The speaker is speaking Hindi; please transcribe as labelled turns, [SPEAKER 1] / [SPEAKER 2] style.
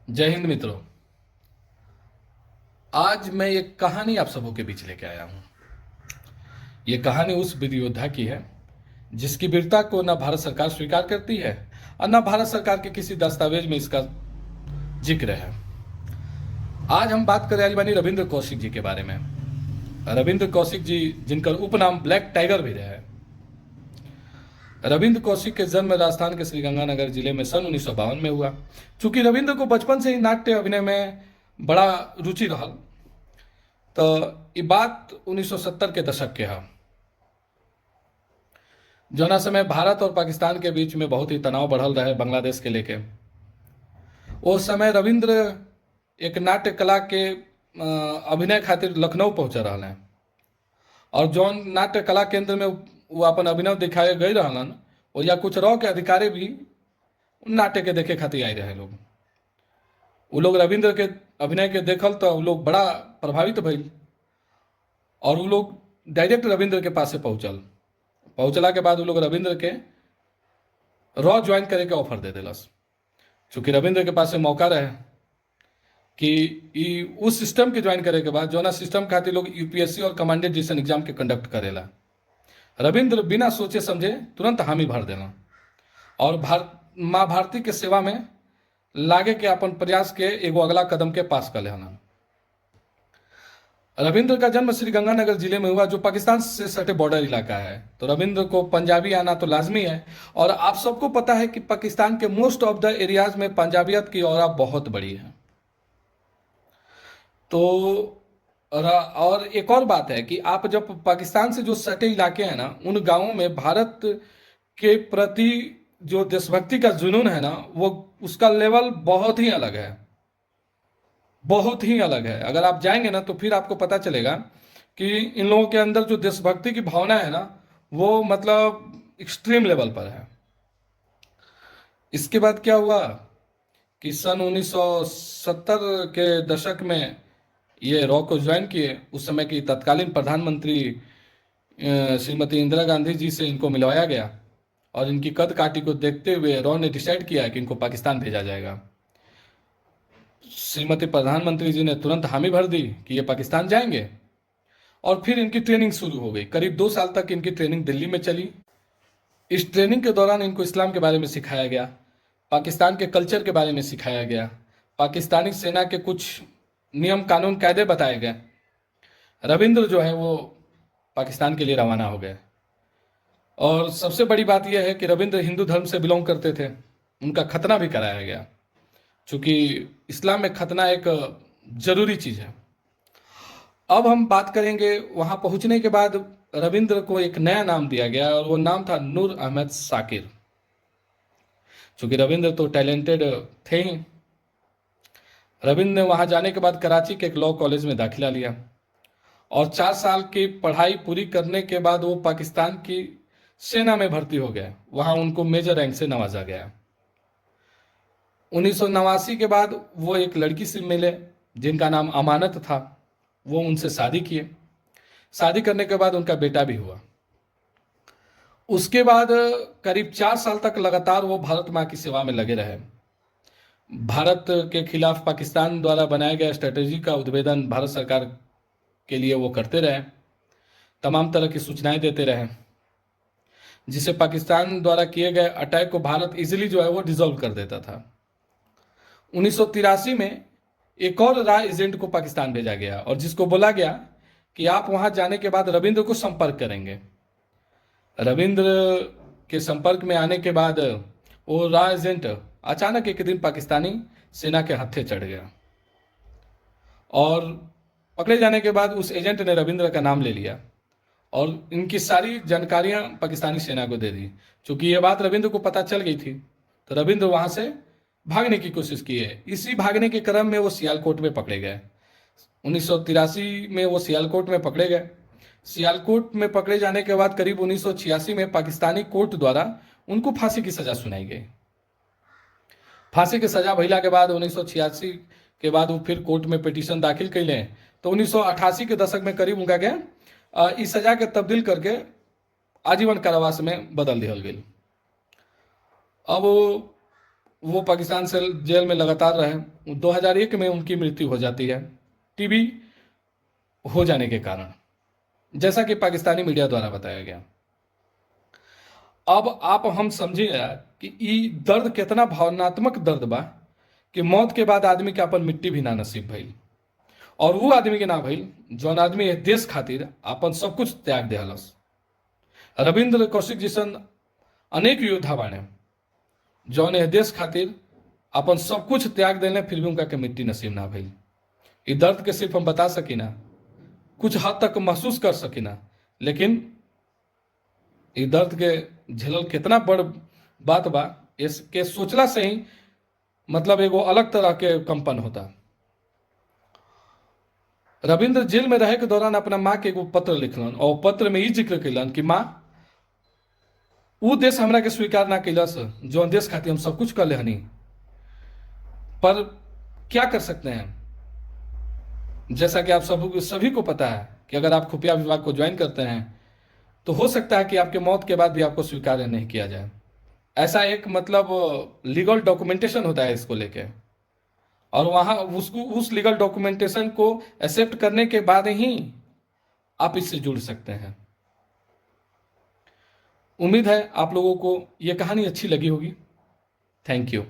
[SPEAKER 1] जय हिंद मित्रों। आज मैं एक कहानी आप सबों के बीच लेके आया हूं। ये कहानी उस वीर योद्धा की है जिसकी वीरता को न भारत सरकार स्वीकार करती है और न भारत सरकार के किसी दस्तावेज में इसका जिक्र है। आज हम बात कर रहे बानी रविंद्र कौशिक जी के बारे में। रविंद्र कौशिक जी, जिनका उपनाम ब्लैक टाइगर भी रहे। रविंद्र कौशिक के जन्म राजस्थान के श्रीगंगानगर जिले में सन 1952 में हुआ। चूंकि रविंद्र को बचपन से ही नाट्य अभिनय में बड़ा रुचि रहा, तो ये बात 1970 के दशक के है, जौना समय भारत और पाकिस्तान के बीच में बहुत ही तनाव बढ़ल रहे बांग्लादेश के लेके। उस समय रविंद्र एक नाट्य कला के अभिनय खातिर लखनऊ पहुंच रहा है, और जौन नाट्य कला केंद्र में वो अपन अभिनय दिखाए गए रहलन, और या कुछ रॉ के अधिकारी भी उन नाट्य के देखे खातिर आए रहे लोग। वो लोग रविंद्र के अभिनय के देखल तो वो लोग बड़ा प्रभावित भइल, और वो लोग डायरेक्ट रविंद्र के पास से पहुंचला के बाद वो लोग रविंद्र के रॉ ज्वाइन करे के ऑफर दे दिलस। चूंकि रविंद्र के पास से मौका रहे कि उस सिस्टम के ज्वाइन करे के बाद जौना सिस्टम खातिर लोग यूपीएससी और कमांडेंट जैसन एग्जाम के कंडक्ट करेला, रविंद्र बिना सोचे समझे तुरंत हामी भर देना और माँ भारती के सेवा में लागे के अपन प्रयास के एगो अगला कदम के पास कर लेना। रविंद्र का जन्म श्रीगंगानगर जिले में हुआ, जो पाकिस्तान से सटे बॉर्डर इलाका है। तो रविंद्र को पंजाबी आना तो लाजमी है, और आप सबको पता है कि पाकिस्तान के मोस्ट ऑफ द एरियाज में पंजाबियत की औरा बहुत बड़ी है। तो और एक और बात है कि आप जब पाकिस्तान से जो सटे इलाके हैं ना, उन गांवों में भारत के प्रति जो देशभक्ति का जुनून है ना, वो उसका लेवल बहुत ही अलग है, बहुत ही अलग है। अगर आप जाएंगे ना तो फिर आपको पता चलेगा कि इन लोगों के अंदर जो देशभक्ति की भावना है ना, वो मतलब एक्सट्रीम लेवल पर है। इसके बाद क्या हुआ कि सन 1970 के दशक में ये रॉ को ज्वाइन किए। उस समय की तत्कालीन प्रधानमंत्री श्रीमती इंदिरा गांधी जी से इनको मिलवाया गया, और इनकी कद काठी को देखते हुए रॉ ने डिसाइड किया कि इनको पाकिस्तान भेजा जाएगा। श्रीमती प्रधानमंत्री जी ने तुरंत हामी भर दी कि ये पाकिस्तान जाएंगे, और फिर इनकी ट्रेनिंग शुरू हो गई। करीब 2 साल तक इनकी ट्रेनिंग दिल्ली में चली। इस ट्रेनिंग के दौरान इनको इस्लाम के बारे में सिखाया गया, पाकिस्तान के कल्चर के बारे में सिखाया गया, पाकिस्तानी सेना के कुछ नियम कानून कायदे बताए गए। रविंद्र जो है वो पाकिस्तान के लिए रवाना हो गए। और सबसे बड़ी बात यह है कि रविंद्र हिंदू धर्म से बिलोंग करते थे, उनका खतना भी कराया गया, चूंकि इस्लाम में खतना एक जरूरी चीज है। अब हम बात करेंगे वहां पहुंचने के बाद रविंद्र को एक नया नाम दिया गया, और वो नाम था नूर अहमद साकिर। चूंकि रविंद्र तो टैलेंटेड थे ही, रविंद्र ने वहां जाने के बाद कराची के एक लॉ कॉलेज में दाखिला लिया, और 4 साल की पढ़ाई पूरी करने के बाद वो पाकिस्तान की सेना में भर्ती हो गए। वहां उनको मेजर रैंक से नवाजा गया। 1989 के बाद वो एक लड़की से मिले जिनका नाम अमानत था। वो उनसे शादी किए। शादी करने के बाद उनका बेटा भी हुआ। उसके बाद करीब 4 साल तक लगातार वो भारत माँ की सेवा में लगे रहे। भारत के खिलाफ पाकिस्तान द्वारा बनाया गया स्ट्रेटेजी का उद्भेदन भारत सरकार के लिए वो करते रहे, तमाम तरह की सूचनाएं देते रहे, जिसे पाकिस्तान द्वारा किए गए अटैक को भारत इजीली जो है वो डिसॉल्व कर देता था। 1983 में एक और रॉ एजेंट को पाकिस्तान भेजा गया, और जिसको बोला गया कि आप वहां जाने के बाद रविंद्र को संपर्क करेंगे। रविंद्र के संपर्क में आने के बाद वो रॉ एजेंट अचानक एक दिन पाकिस्तानी सेना के हत्थे चढ़ गया, और पकड़े जाने के बाद उस एजेंट ने रविंद्र का नाम ले लिया और इनकी सारी जानकारियां पाकिस्तानी सेना को दे दी। चूंकि यह बात रविंद्र को पता चल गई थी, तो रविंद्र वहां से भागने की कोशिश की है। इसी भागने के क्रम में वो सियालकोट में पकड़े गए। 1983 में वो सियालकोट में पकड़े गए। सियालकोट में पकड़े जाने के बाद करीब 1986 में पाकिस्तानी कोर्ट द्वारा उनको फांसी की सजा सुनाई गई। फांसी की सजा भइला के बाद 1986 के बाद वो फिर कोर्ट में पिटीशन दाखिल कैले, तो 1988 के दशक में करीब उनका के इस सजा के तब्दील करके आजीवन कारावास में बदल दिया गई। अब वो पाकिस्तान से जेल में लगातार रहे। 2001 में उनकी मृत्यु हो जाती है टीबी हो जाने के कारण, जैसा कि पाकिस्तानी मीडिया द्वारा बताया गया। अब आप हम समझिए कि ई दर्द कितना भावनात्मक दर्द बा कि मौत के बाद आदमी के अपन मिट्टी भी ना नसीब भइल, और वो आदमी के ना भइल जौन आदमी एह देश खातिर अपन सब कुछ त्याग देहलस। रविंद्र कौशिक जैसन अनेक योद्धा बाने जौन एह देश खातिर अपन सब कुछ त्याग देने, फिर भी उनका के मिट्टी नसीब ना भइल। ई दर्द के सिर्फ हम बता सकीना, कुछ हद तक महसूस कर सकीना, लेकिन ई दर्द के झेलल कितना बड़ बात बा, इसके सोचला से ही मतलब एगो अलग तरह के कंपन होता। रविंद्र जेल में रहे के दौरान अपना माँ के एगो पत्र लिखलन, और पत्र में ई जिक्र कैलन कि माँ, वो देश हमरा के स्वीकार ना कैलस जौन देश खातिर हम सब कुछ कर ले हनी, पर क्या कर सकते हैं। जैसा कि आप सभी को पता है कि अगर आप खुफिया विभाग को ज्वाइन करते हैं तो हो सकता है कि आपके मौत के बाद भी आपको स्वीकार नहीं किया जाए। ऐसा एक मतलब लीगल डॉक्यूमेंटेशन होता है इसको लेके, और वहां उस लीगल डॉक्यूमेंटेशन को एक्सेप्ट करने के बाद ही आप इससे जुड़ सकते हैं। उम्मीद है आप लोगों को यह कहानी अच्छी लगी होगी। Thank you.